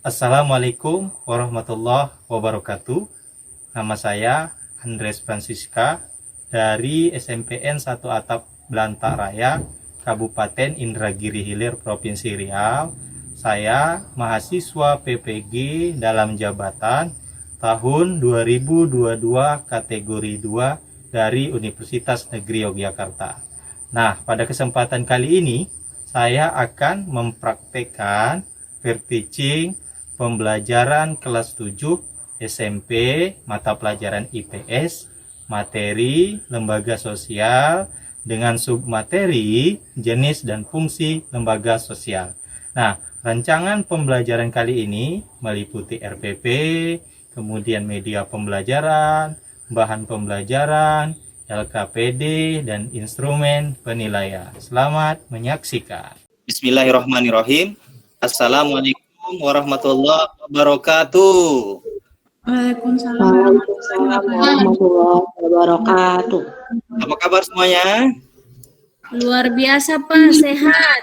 Assalamualaikum warahmatullahi wabarakatuh. Nama saya Andres Francisca dari SMPN 1 Atap Belantak Raya, Kabupaten Indragiri Hilir, Provinsi Riau. Saya mahasiswa PPG dalam jabatan tahun 2022 kategori 2 dari Universitas Negeri Yogyakarta. Nah, pada kesempatan kali ini saya akan mempraktekkan peer teaching pembelajaran kelas 7 SMP mata pelajaran IPS materi lembaga sosial dengan submateri jenis dan fungsi lembaga sosial. Nah, rancangan pembelajaran kali ini meliputi RPP, kemudian media pembelajaran, bahan pembelajaran, LKPD, dan instrumen penilaian. Selamat menyaksikan. Bismillahirrahmanirrahim. Assalamualaikum warahmatullahi wabarakatuh. Waalaikumsalam warahmatullahi wabarakatuh. Apa kabar semuanya? Luar biasa Pak, sehat.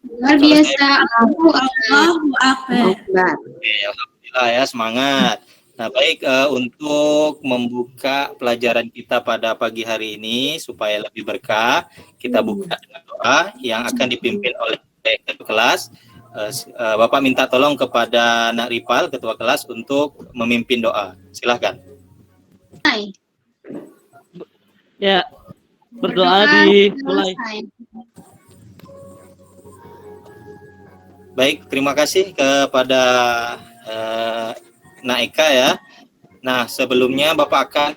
Luar biasa. Allahu Akbar. Alhamdulillah ya, semangat. Nah, baik, untuk membuka pelajaran kita pada pagi hari ini supaya lebih berkah, kita buka dengan doa yang akan dipimpin oleh ketua kelas. Bapak minta tolong kepada Nak Ripal, ketua kelas, untuk memimpin doa. Silahkan. Hai. Ya, berdoa dimulai. Baik, terima kasih kepada Nak Eka ya. Nah, sebelumnya Bapak akan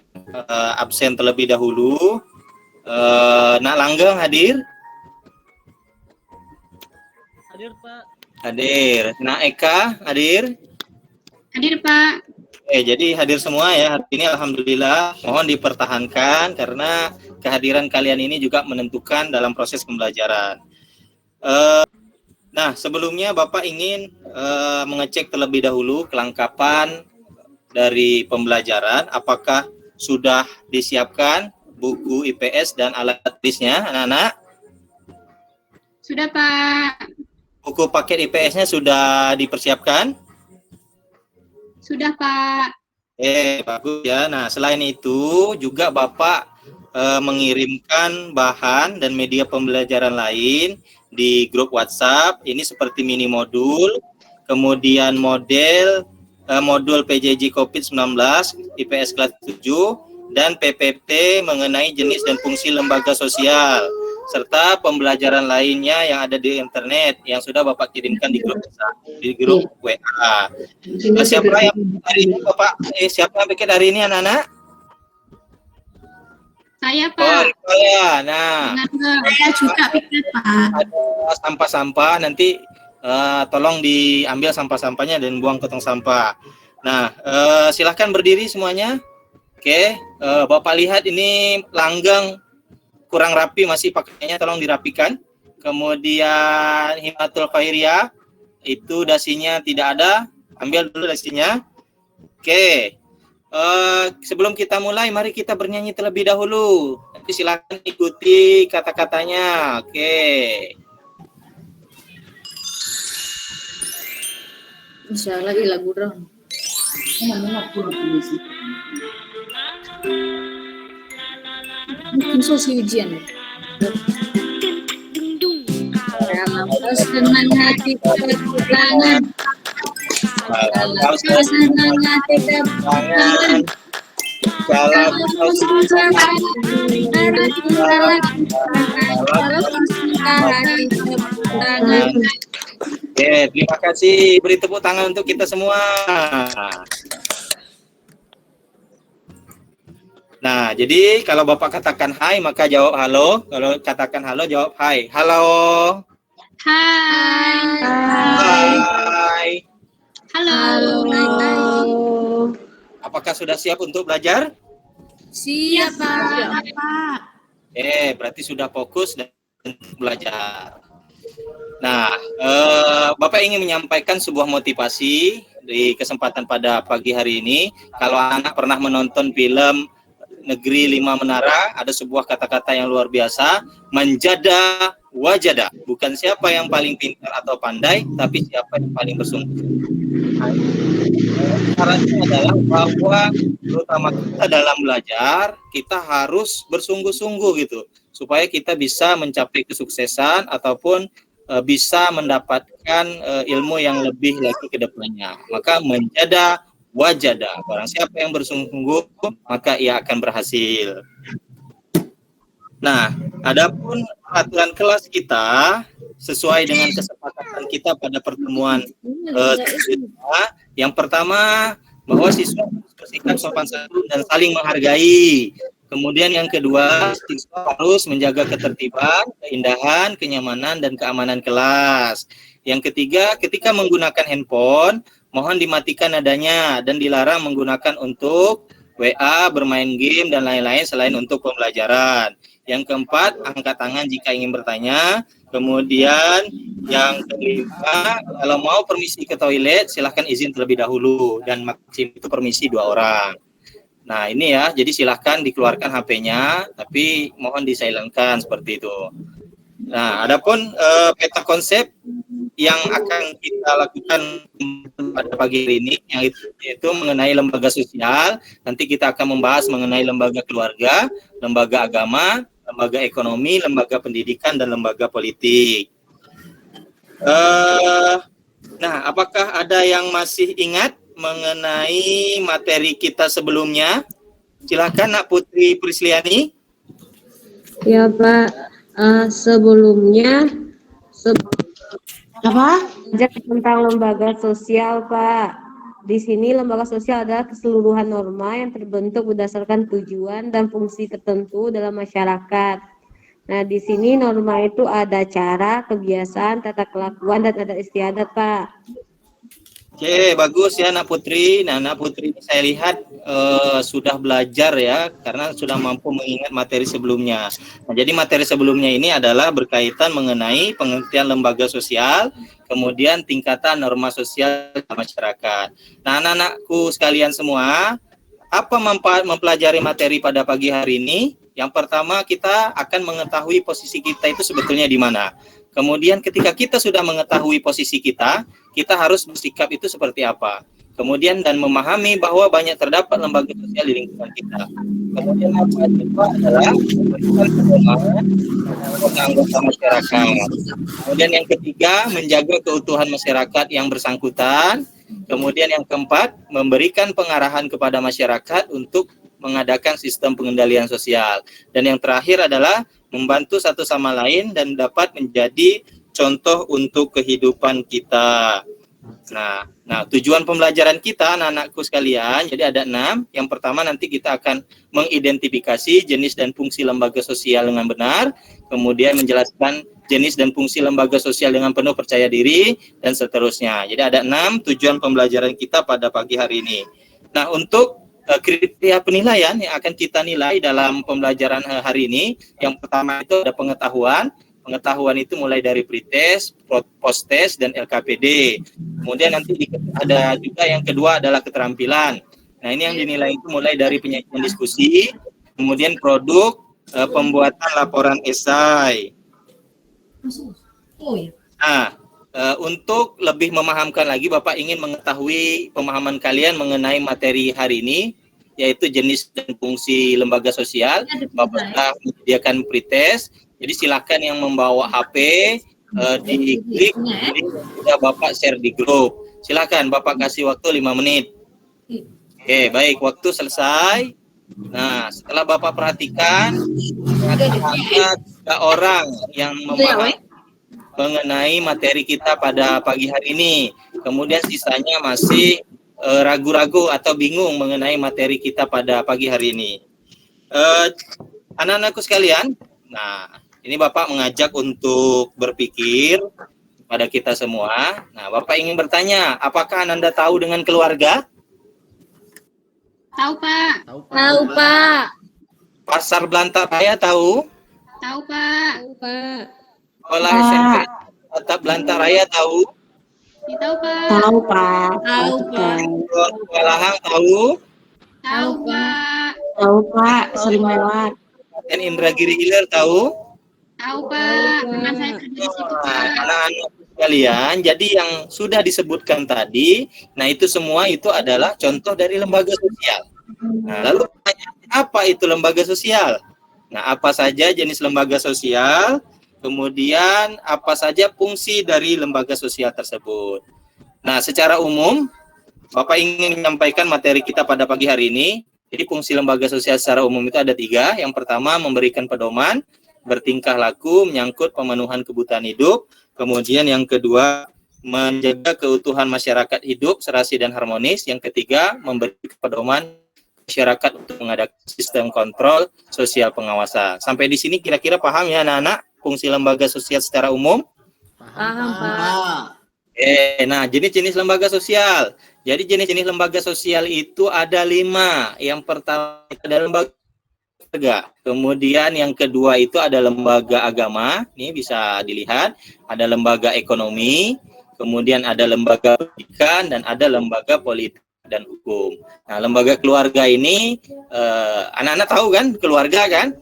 absen terlebih dahulu. Nak Langgeng hadir? Hadir, Pak. Hadir. Nak Eka hadir? Hadir, Pak. Jadi hadir semua ya hari ini, alhamdulillah. Mohon dipertahankan karena kehadiran kalian ini juga menentukan dalam proses pembelajaran. Nah, sebelumnya Bapak ingin mengecek terlebih dahulu kelengkapan dari pembelajaran. Apakah sudah disiapkan buku IPS dan alat tulisnya, anak-anak? Sudah, Pak. Buku paket IPS-nya sudah dipersiapkan? Sudah, Pak. Bagus ya. Nah, selain itu juga Bapak mengirimkan bahan dan media pembelajaran lain di grup WhatsApp. Ini seperti mini modul, kemudian modul PJJ COVID-19 IPS kelas 7 dan PPT mengenai jenis dan fungsi lembaga sosial, serta pembelajaran lainnya yang ada di internet yang sudah Bapak kirimkan di grup WA. Siapa yang hari ini Bapak? Siapa yang bikin hari ini, anak-anak? Saya, Pak. Saya. Nah, Saya juga pikir, Pak. ada sampah-sampah, nanti tolong diambil sampah-sampahnya dan buang ke tong sampah. Nah, silahkan berdiri semuanya. Oke, Bapak lihat ini langgeng kurang rapi, masih pakainya tolong dirapikan. Kemudian Himatul Khairiyah, itu dasinya tidak ada, ambil dulu dasinya. Oke, sebelum kita mulai, mari kita bernyanyi terlebih dahulu. Nanti silakan ikuti kata-katanya. Oke. Bisa lagi lagu dong. Mungkin sosial ujian. Dalam kesenangan hati kepulangan. Dalam kesenangan hati kepulangan. Dalam Oke, terima kasih. Beri tepuk tangan untuk kita semua. Nah, jadi kalau Bapak katakan hai, maka jawab halo. Kalau katakan halo, jawab hai. Halo. Hai. Hai. Halo. Apakah sudah siap untuk belajar? Siap, Pak. Berarti sudah fokus dan belajar. Nah, Bapak ingin menyampaikan sebuah motivasi di kesempatan pada pagi hari ini. Kalau anak pernah menonton film Negeri Lima Menara, ada sebuah kata-kata yang luar biasa, menjada wajada. Bukan siapa yang paling pintar atau pandai, tapi siapa yang paling bersungguh. Nah, caranya adalah bahwa terutama kita dalam belajar, kita harus bersungguh-sungguh gitu, supaya kita bisa mencapai kesuksesan ataupun bisa mendapatkan ilmu yang lebih lagi ke depannya. Maka menjada wajada, barang siapa yang bersungguh, maka ia akan berhasil. Nah, adapun peraturan kelas kita sesuai dengan kesepakatan kita pada pertemuan sebelumnya, yang pertama bahwa siswa harus bersikap sopan santun dan saling menghargai. Kemudian yang kedua, siswa harus menjaga ketertiban, keindahan, kenyamanan, dan keamanan kelas. Yang ketiga, ketika menggunakan handphone, mohon dimatikan nadanya dan dilarang menggunakan untuk WA, bermain game, dan lain-lain selain untuk pembelajaran. Yang keempat, angkat tangan jika ingin bertanya. Kemudian yang kelima, kalau mau permisi ke toilet, silahkan izin terlebih dahulu. Dan maksimum itu permisi 2 orang. Nah ini ya, jadi silahkan dikeluarkan HP-nya, tapi mohon disilentkan seperti itu. Nah, adapun peta konsep yang akan kita lakukan pada pagi hari ini, yaitu mengenai lembaga sosial. Nanti kita akan membahas mengenai lembaga keluarga, lembaga agama, lembaga ekonomi, lembaga pendidikan, dan lembaga politik. Nah, apakah ada yang masih ingat mengenai materi kita sebelumnya? Silakan Nak Putri Prisliani. Ya Pak, sebelumnya tentang lembaga sosial Pak. Di sini lembaga sosial adalah keseluruhan norma yang terbentuk berdasarkan tujuan dan fungsi tertentu dalam masyarakat. Nah, di sini norma itu ada cara, kebiasaan, tata kelakuan, dan adat istiadat, Pak. Oke, bagus ya Nak Putri. Nah, Nak Putri saya lihat sudah belajar ya, karena sudah mampu mengingat materi sebelumnya. Nah, jadi materi sebelumnya ini adalah berkaitan mengenai pengertian lembaga sosial, kemudian tingkatan norma sosial masyarakat. Nah, anak-anakku sekalian semua, apa mempelajari materi pada pagi hari ini? Yang pertama, kita akan mengetahui posisi kita itu sebetulnya di mana. Kemudian ketika kita sudah mengetahui posisi kita, kita harus bersikap itu seperti apa. Kemudian dan memahami bahwa banyak terdapat lembaga sosial di lingkungan kita. Kemudian apa kedua adalah memberikan pengembangan kepada anggota masyarakat. Kemudian yang ketiga, menjaga keutuhan masyarakat yang bersangkutan. Kemudian yang keempat, memberikan pengarahan kepada masyarakat untuk mengadakan sistem pengendalian sosial. Dan yang terakhir adalah membantu satu sama lain dan dapat menjadi contoh untuk kehidupan kita. Nah, tujuan pembelajaran kita, anak-anakku sekalian, jadi ada 6. Yang pertama nanti kita akan mengidentifikasi jenis dan fungsi lembaga sosial dengan benar, kemudian menjelaskan jenis dan fungsi lembaga sosial dengan penuh percaya diri, dan seterusnya. Jadi ada 6 tujuan pembelajaran kita pada pagi hari ini. Nah, untuk kriteria penilaian yang akan kita nilai dalam pembelajaran hari ini, yang pertama itu ada pengetahuan. Pengetahuan itu mulai dari pretest, posttest, dan LKPD. Kemudian nanti ada juga yang kedua adalah keterampilan. Nah, ini yang dinilai itu mulai dari penyajian diskusi, kemudian produk, pembuatan laporan esai. Nah, untuk lebih memahamkan lagi, Bapak ingin mengetahui pemahaman kalian mengenai materi hari ini, yaitu jenis dan fungsi lembaga sosial. Bapak telah menyediakan pretest, jadi silakan yang membawa HP diklik, jadi sudah Bapak share di grup. Silakan Bapak kasih waktu 5 menit. Oke, baik, waktu selesai. Nah, setelah Bapak perhatikan, ada 3 orang yang memahami mengenai materi kita pada pagi hari ini. Kemudian sisanya masih ragu-ragu atau bingung mengenai materi kita pada pagi hari ini. Anak-anakku sekalian, nah ini Bapak mengajak untuk berpikir pada kita semua. Nah, Bapak ingin bertanya, apakah Anda tahu dengan keluarga? Tahu, Pak. Tahu, Pak. Pasar Blantaraya tahu? Tahu, Pak. Sekolah SMP Atap Blantaraya tahu? Tahu, Pak. Tahu, Pak. Walahang tahu? Tahu, Pak. Tahu, Pak. Sering lewat. Dan Indragiri Hilir tahu? Tahu Pak. Teman saya kerja di situ Pak. Anak-anak sekalian, jadi yang sudah disebutkan tadi, nah itu semua itu adalah contoh dari lembaga sosial. Nah, lalu apa itu lembaga sosial? Nah, apa saja jenis lembaga sosial? Kemudian apa saja fungsi dari lembaga sosial tersebut? Nah, secara umum, Bapak ingin menyampaikan materi kita pada pagi hari ini. Jadi fungsi lembaga sosial secara umum itu ada 3. Yang pertama, memberikan pedoman, bertingkah laku, menyangkut pemenuhan kebutuhan hidup. Kemudian yang kedua, menjaga keutuhan masyarakat hidup serasi dan harmonis. Yang ketiga, memberi pedoman masyarakat untuk mengadakan sistem kontrol sosial pengawasan. Sampai di sini kira-kira paham ya anak-anak fungsi lembaga sosial secara umum? Paham, Pak. Nah, jenis-jenis lembaga sosial. Jadi jenis-jenis lembaga sosial itu ada 5. Yang pertama ada lembaga keluarga. Kemudian yang kedua itu ada lembaga agama. Ini bisa dilihat. Ada lembaga ekonomi. Kemudian ada lembaga pendidikan dan ada lembaga politik dan hukum. Nah, lembaga keluarga ini anak-anak tahu kan keluarga kan?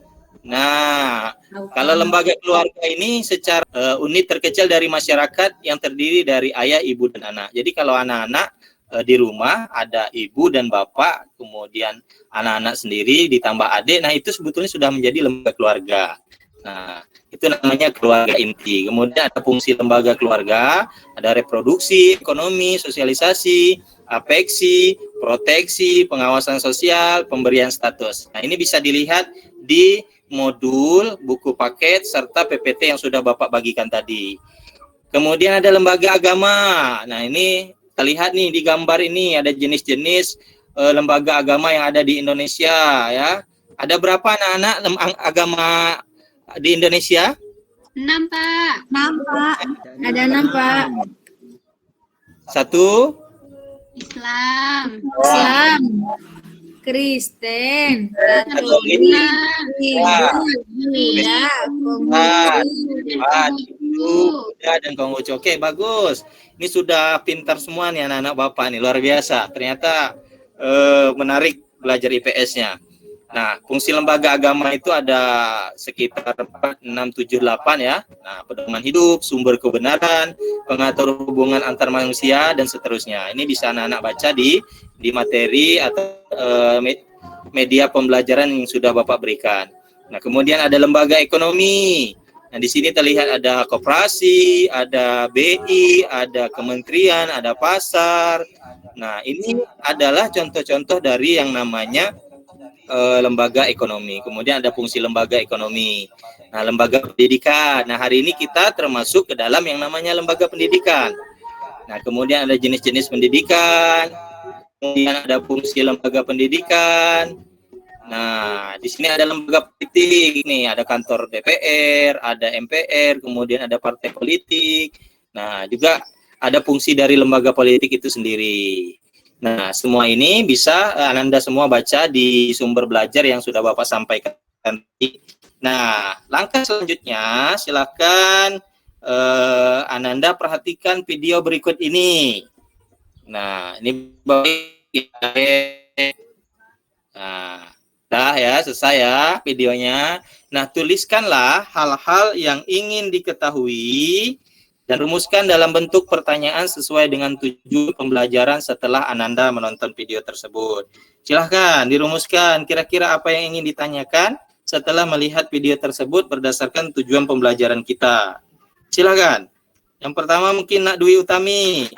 Nah, kalau lembaga keluarga ini secara unit terkecil dari masyarakat yang terdiri dari ayah, ibu, dan anak. Jadi kalau anak-anak di rumah ada ibu dan bapak, kemudian anak-anak sendiri ditambah adik, nah itu sebetulnya sudah menjadi lembaga keluarga. Nah, itu namanya keluarga inti. Kemudian ada fungsi lembaga keluarga, ada reproduksi, ekonomi, sosialisasi, apeksi, proteksi, pengawasan sosial, pemberian status. Nah, ini bisa dilihat di modul, buku paket, serta PPT yang sudah Bapak bagikan tadi. Kemudian ada lembaga agama. Nah, ini terlihat nih di gambar ini ada jenis-jenis lembaga agama yang ada di Indonesia ya. Ada berapa anak-anak agama di Indonesia? 6 Pak. 6 Pak. Ada 6 Pak. 1. Islam. Islam, Kristen, Katolik, Buddha, Buddha dan Konghucu. Oke, bagus. Ini sudah pintar semua nih anak-anak Bapak nih, luar biasa. Ternyata menarik belajar IPS-nya. Nah, fungsi lembaga agama itu ada sekitar 4, 6, 7, 8 ya. Nah, pedoman hidup, sumber kebenaran, pengatur hubungan antar manusia, dan seterusnya. Ini bisa anak-anak baca di materi atau media pembelajaran yang sudah Bapak berikan. Nah, kemudian ada lembaga ekonomi. Nah, di sini terlihat ada koperasi, ada BI, ada kementerian, ada pasar. Nah, ini adalah contoh-contoh dari yang namanya lembaga ekonomi. Kemudian ada fungsi lembaga ekonomi. Nah, lembaga pendidikan. Nah, hari ini kita termasuk ke dalam yang namanya lembaga pendidikan. Nah, kemudian ada jenis-jenis pendidikan. Kemudian ada fungsi lembaga pendidikan. Nah, di sini ada lembaga politik. Nih, ada kantor DPR, ada MPR, kemudian ada partai politik. Nah, juga ada fungsi dari lembaga politik itu sendiri. Nah, semua ini bisa Ananda semua baca di sumber belajar yang sudah Bapak sampaikan. Nah, langkah selanjutnya silakan Ananda perhatikan video berikut ini. Nah, ini nah, dah ya, selesai ya videonya. Nah, tuliskanlah hal-hal yang ingin diketahui dan rumuskan dalam bentuk pertanyaan sesuai dengan tujuan pembelajaran setelah Ananda menonton video tersebut. Silahkan dirumuskan kira-kira apa yang ingin ditanyakan setelah melihat video tersebut berdasarkan tujuan pembelajaran kita. Silahkan. Yang pertama mungkin Nak Dwi Utami.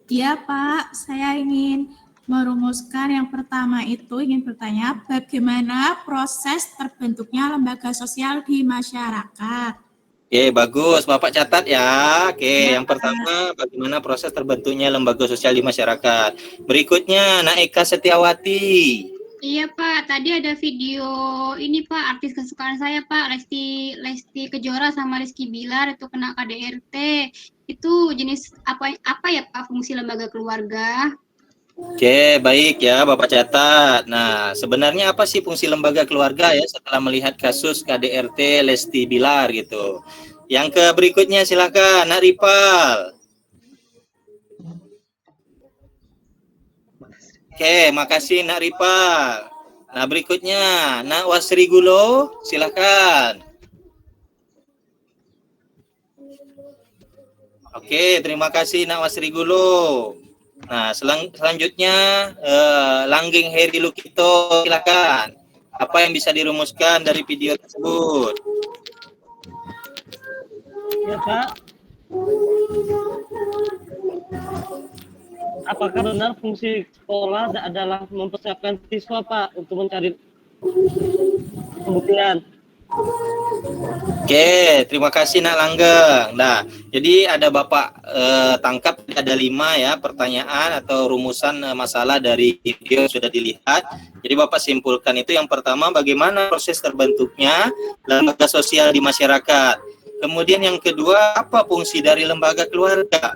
Iya Pak, saya ingin merumuskan yang pertama itu ingin bertanya bagaimana proses terbentuknya lembaga sosial di masyarakat. Oke, bagus. Bapak catat ya. Oke, yang pertama bagaimana proses terbentuknya lembaga sosial di masyarakat. Berikutnya, Nak Eka Setiawati. Iya Pak, tadi ada video ini Pak, artis kesukaan saya Pak, Lesti Kejora sama Rizky Bilar itu kena KDRT. Itu jenis apa ya Pak fungsi lembaga keluarga? Oke, baik ya Bapak catat. Nah, sebenarnya apa sih fungsi lembaga keluarga ya setelah melihat kasus KDRT Lesti Bilar gitu. Yang ke berikutnya silakan Nak Ripal. Oke, makasih Nak Ripal. Nah, berikutnya Nak Wasri Gulo, silakan. Oke, terima kasih Nak Wasri Gulu. Nah, selanjutnya Langgeng Heri Lukito, silakan. Apa yang bisa dirumuskan dari video tersebut? Ya Pak. Apakah benar fungsi sekolah adalah mempersiapkan siswa Pak untuk mencari pembuktian? Oke, terima kasih Nak Langgeng. Nah, jadi ada Bapak tangkap ada 5 ya pertanyaan atau rumusan masalah dari video yang sudah dilihat. Jadi Bapak simpulkan itu yang pertama bagaimana proses terbentuknya lembaga sosial di masyarakat. Kemudian yang kedua, apa fungsi dari lembaga keluarga?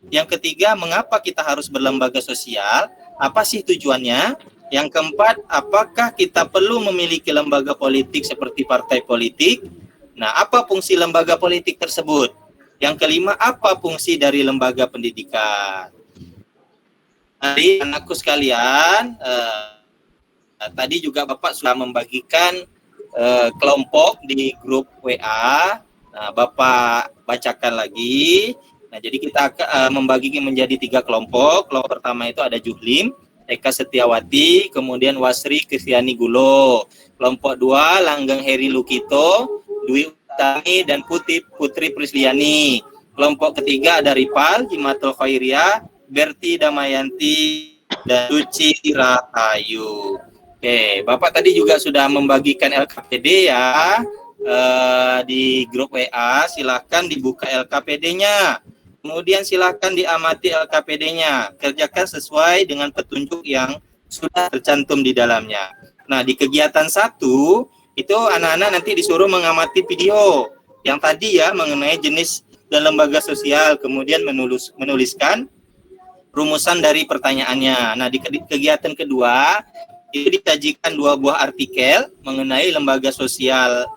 Yang ketiga, mengapa kita harus berlembaga sosial? Apa sih tujuannya? Yang keempat, apakah kita perlu memiliki lembaga politik seperti partai politik? Nah, apa fungsi lembaga politik tersebut? Yang kelima, apa fungsi dari lembaga pendidikan? Jadi, anakku sekalian, tadi juga Bapak sudah membagikan kelompok di grup WA. Nah, Bapak bacakan lagi. Nah, jadi kita membagi menjadi 3 kelompok. Kelompok pertama itu ada Juhlim, Eka Setiawati, kemudian Wasri Kristiani Gulo. Kelompok 2, Langgeng Heri Lukito, Dwi Utami, dan Putri Prisliani. Kelompok ketiga ada Ripal, Himatul Khairiyah, Berti Damayanti, dan Suci Ratayu. Oke, Bapak tadi juga sudah membagikan LKPD ya di grup WA. Silahkan dibuka LKPD-nya. Kemudian silakan diamati LKPD-nya. Kerjakan sesuai dengan petunjuk yang sudah tercantum di dalamnya. Nah, di kegiatan 1, itu anak-anak nanti disuruh mengamati video yang tadi ya mengenai jenis dan lembaga sosial. Kemudian menuliskan rumusan dari pertanyaannya. Nah, di kegiatan kedua, itu disajikan 2 buah artikel mengenai lembaga sosial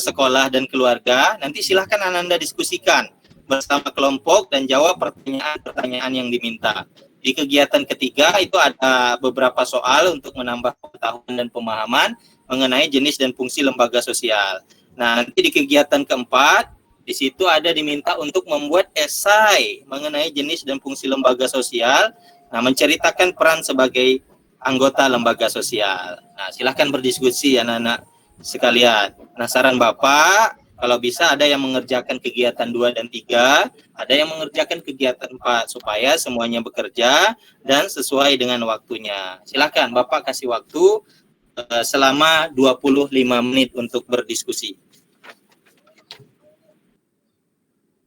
sekolah dan keluarga. Nanti silahkan anak-anak diskusikan bersama kelompok dan jawab pertanyaan-pertanyaan yang diminta. Di kegiatan ketiga itu ada beberapa soal untuk menambah pengetahuan dan pemahaman mengenai jenis dan fungsi lembaga sosial. Nah, nanti di kegiatan keempat, di situ ada diminta untuk membuat esai mengenai jenis dan fungsi lembaga sosial. Nah, menceritakan peran sebagai anggota lembaga sosial. Nah, silahkan berdiskusi anak-anak sekalian. Nah, saran Bapak, kalau bisa ada yang mengerjakan kegiatan 2 dan 3, ada yang mengerjakan kegiatan 4, supaya semuanya bekerja dan sesuai dengan waktunya. Silakan Bapak kasih waktu selama 25 menit untuk berdiskusi.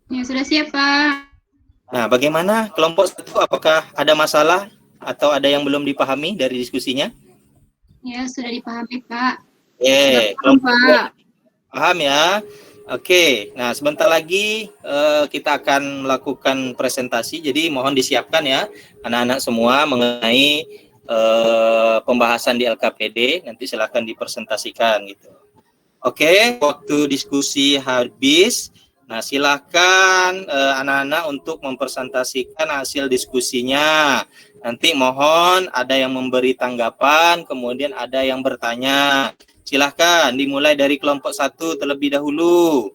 Ya, sudah siap, Pak. Nah, bagaimana kelompok 1, apakah ada masalah atau ada yang belum dipahami dari diskusinya? Ya, sudah dipahami, Pak. Kelompok Pak. paham ya? Oke, nah sebentar lagi kita akan melakukan presentasi, jadi mohon disiapkan ya anak-anak semua mengenai pembahasan di LKPD, nanti silakan dipresentasikan gitu. Oke, waktu diskusi habis, nah silakan anak-anak untuk mempresentasikan hasil diskusinya. Nanti mohon ada yang memberi tanggapan, kemudian ada yang bertanya. Silahkan dimulai dari kelompok 1 terlebih dahulu.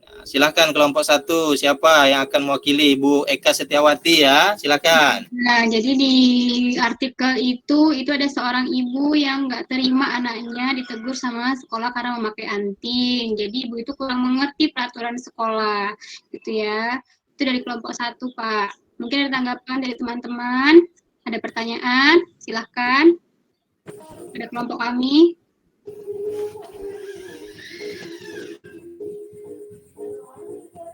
Nah, silahkan kelompok 1, siapa yang akan mewakili? Ibu Eka Setiawati ya, silahkan. Nah, jadi di artikel itu ada seorang ibu yang nggak terima anaknya ditegur sama sekolah karena memakai anting. Jadi ibu itu kurang mengerti peraturan sekolah, gitu ya. Itu dari kelompok 1, Pak. Mungkin ada tanggapan dari teman-teman, ada pertanyaan, silahkan. Ada kelompok kami.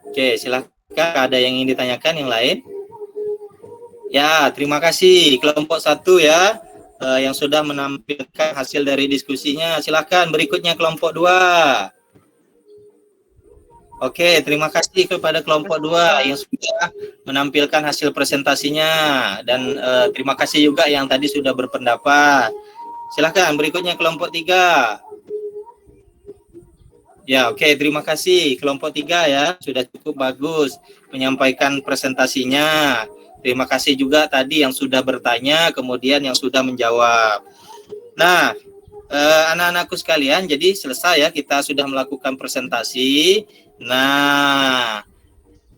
Oke, silakan. Ada yang ingin ditanyakan yang lain? Ya, terima kasih kelompok 1 ya yang sudah menampilkan hasil dari diskusinya. Silakan berikutnya kelompok 2. Oke, terima kasih kepada kelompok 2 yang sudah menampilkan hasil presentasinya, dan terima kasih juga yang tadi sudah berpendapat. Silahkan berikutnya kelompok 3. Ya, oke, terima kasih kelompok 3 ya, sudah cukup bagus menyampaikan presentasinya. Terima kasih juga tadi yang sudah bertanya, kemudian yang sudah menjawab. Nah, anak-anakku sekalian, jadi selesai ya, kita sudah melakukan presentasi. Nah,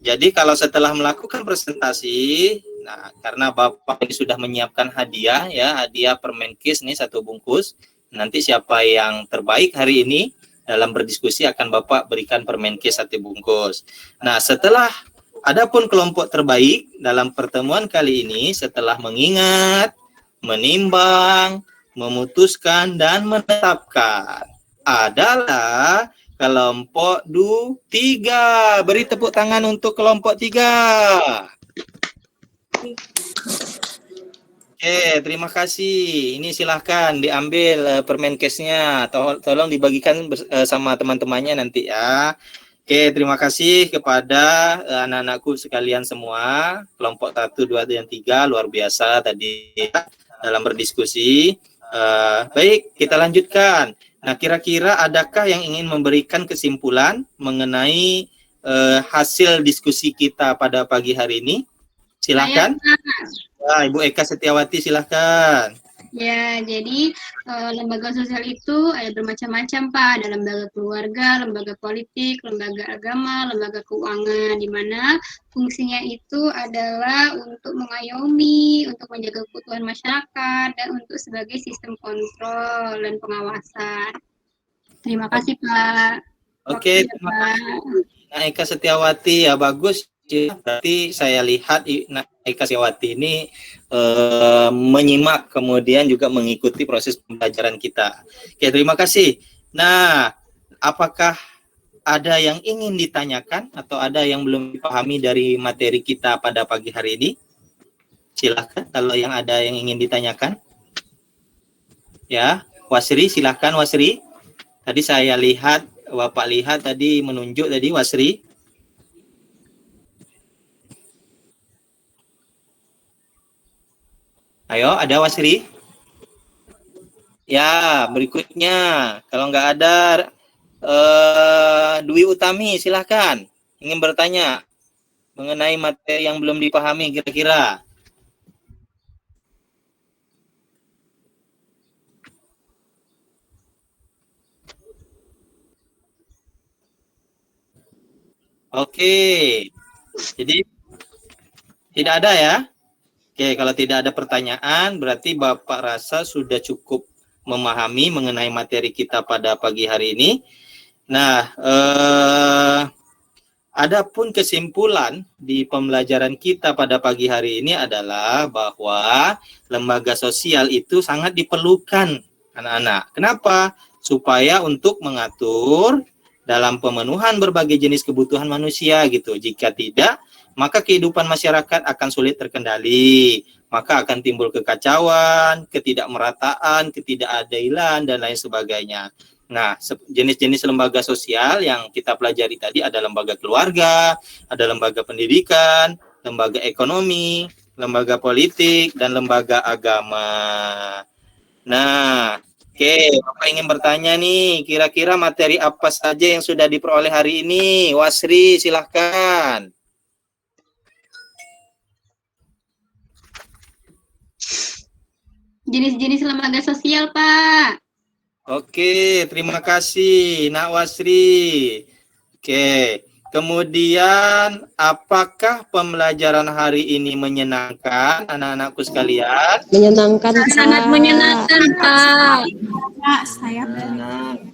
jadi kalau setelah melakukan presentasi, nah karena Bapak ini sudah menyiapkan hadiah ya, hadiah Permenkes nih 1 bungkus. Nanti siapa yang terbaik hari ini dalam berdiskusi akan Bapak berikan Permenkes 1 bungkus. Nah, setelah adapun kelompok terbaik dalam pertemuan kali ini setelah mengingat, menimbang, memutuskan dan menetapkan adalah kelompok 3. Beri tepuk tangan untuk kelompok 3. Oke, terima kasih. Ini silahkan diambil Permenkesnya. Tolong dibagikan sama teman-temannya nanti ya. Oke, terima kasih kepada anak-anakku sekalian semua. Kelompok 1, 2, dan 3 luar biasa tadi dalam berdiskusi. Baik, kita lanjutkan. Nah, kira-kira adakah yang ingin memberikan kesimpulan mengenai hasil diskusi kita pada pagi hari ini? Silakan. Nah, Ibu Eka Setiawati, silakan. Ya, jadi lembaga sosial itu ada bermacam-macam, Pak. Ada lembaga keluarga, lembaga politik, lembaga agama, lembaga keuangan, di mana fungsinya itu adalah untuk mengayomi, untuk menjaga keutuhan masyarakat, dan untuk sebagai sistem kontrol dan pengawasan. Terima kasih, Pak. Oke, terima kasih. Nah, Eka Setiawati, ya bagus. Berarti saya lihat Eka Setiawati ini menyimak kemudian juga mengikuti proses pembelajaran kita. Oke, terima kasih. Nah, apakah ada yang ingin ditanyakan atau ada yang belum dipahami dari materi kita pada pagi hari ini? Silahkan kalau yang ada yang ingin ditanyakan. Ya, Wasri, silahkan Wasri. Tadi saya lihat, Bapak lihat tadi menunjuk tadi Wasri. Ayo, ada Wasri? Ya, berikutnya. Kalau nggak ada, Dwi Utami, silahkan. Ingin bertanya mengenai materi yang belum dipahami kira-kira. Oke. Jadi, tidak ada ya? Oke, kalau tidak ada pertanyaan, berarti Bapak rasa sudah cukup memahami mengenai materi kita pada pagi hari ini. Nah, adapun kesimpulan di pembelajaran kita pada pagi hari ini adalah bahwa lembaga sosial itu sangat diperlukan anak-anak. Kenapa? Supaya untuk mengatur dalam pemenuhan berbagai jenis kebutuhan manusia gitu. Jika tidak, maka kehidupan masyarakat akan sulit terkendali, maka akan timbul kekacauan, ketidakmerataan, ketidakadilan, dan lain sebagainya. Nah, jenis-jenis lembaga sosial yang kita pelajari tadi ada lembaga keluarga, ada lembaga pendidikan, lembaga ekonomi, lembaga politik, dan lembaga agama. Nah, oke, Bapak ingin bertanya nih, kira-kira materi apa saja yang sudah diperoleh hari ini? Wasri, silahkan. Jenis-jenis lembaga sosial, Pak. Oke, terima kasih, Nak Wasri. Oke, kemudian apakah pembelajaran hari ini menyenangkan anak-anakku sekalian? Menyenangkan, Sangat Pak. menyenangkan, Pak. Pak, saya balik.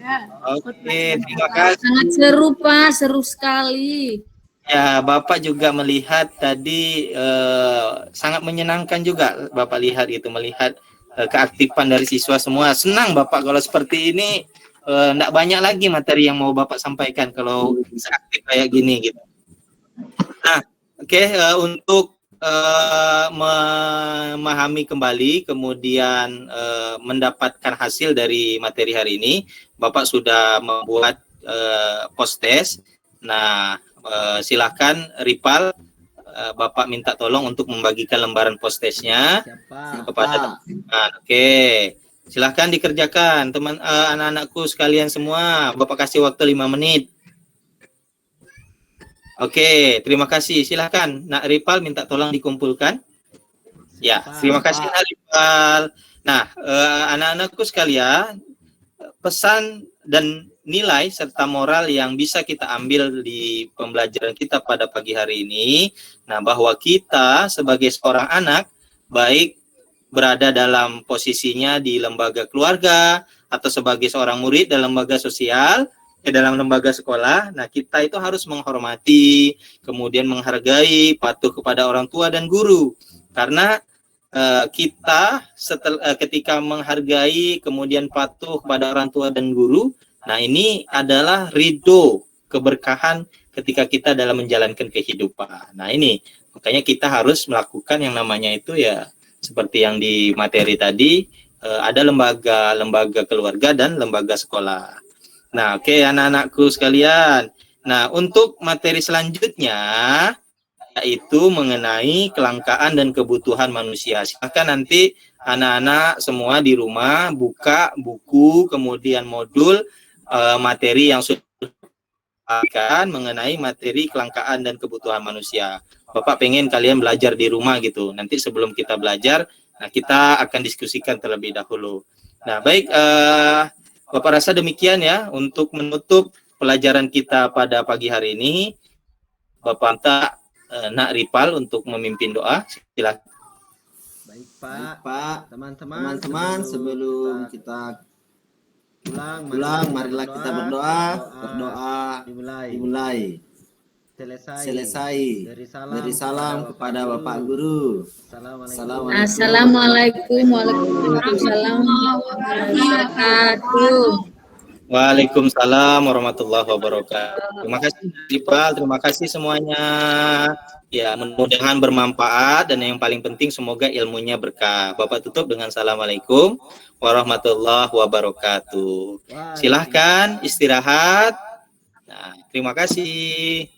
Oke, terima kasih. Sangat seru, Pak. Seru sekali. Ya, Bapak juga melihat tadi sangat menyenangkan juga Bapak lihat itu, melihat keaktifan dari siswa semua. Senang Bapak kalau seperti ini, enggak banyak lagi materi yang mau Bapak sampaikan kalau seaktif kayak gini gitu. Nah, oke, untuk memahami kembali kemudian mendapatkan hasil dari materi hari ini, Bapak sudah membuat post-test. Nah, silakan Ripal, Bapak minta tolong untuk membagikan lembaran post-testnya kepada teman-teman. Oke, silahkan dikerjakan teman anak-anakku sekalian semua. Bapak kasih waktu 5 menit. Oke, terima kasih. Silahkan Nak Ripal minta tolong dikumpulkan. Ya, terima kasih Nak Ripal. Nah, anak-anakku sekalian, pesan dan nilai serta moral yang bisa kita ambil di pembelajaran kita pada pagi hari ini, nah bahwa kita sebagai seorang anak, baik berada dalam posisinya di lembaga keluarga atau sebagai seorang murid dalam lembaga sosial, dalam lembaga sekolah, nah kita itu harus menghormati, kemudian menghargai, patuh kepada orang tua dan guru, karena kita ketika menghargai kemudian patuh kepada orang tua dan guru, nah ini adalah ridho, keberkahan ketika kita dalam menjalankan kehidupan. Nah ini makanya kita harus melakukan yang namanya itu ya seperti yang di materi tadi, ada lembaga keluarga dan lembaga sekolah. Nah oke, anak-anakku sekalian, nah untuk materi selanjutnya yaitu mengenai kelangkaan dan kebutuhan manusia. Silakan nanti anak-anak semua di rumah buka buku, kemudian modul materi yang sudah akan mengenai materi kelangkaan dan kebutuhan manusia. Bapak pengen kalian belajar di rumah gitu. Nanti sebelum kita belajar, nah kita akan diskusikan terlebih dahulu. Nah baik, Bapak rasa demikian ya untuk menutup pelajaran kita pada pagi hari ini. Bapak minta Nak Ripal untuk memimpin doa. Silakan. Baik Pak, teman-teman sebelum kita pulang, marilah kita berdoa dimulai. Selesai dari salam kepada Bapak Guru. Assalamualaikum warahmatullahi wabarakatuh. Waalaikumsalam warahmatullahi wabarakatuh. Terima kasih Ripal, terima kasih semuanya. Ya, mudah-mudahan bermanfaat dan yang paling penting semoga ilmunya berkah. Bapak tutup dengan assalamualaikum warahmatullahi wabarakatuh. Silahkan istirahat. Nah, terima kasih.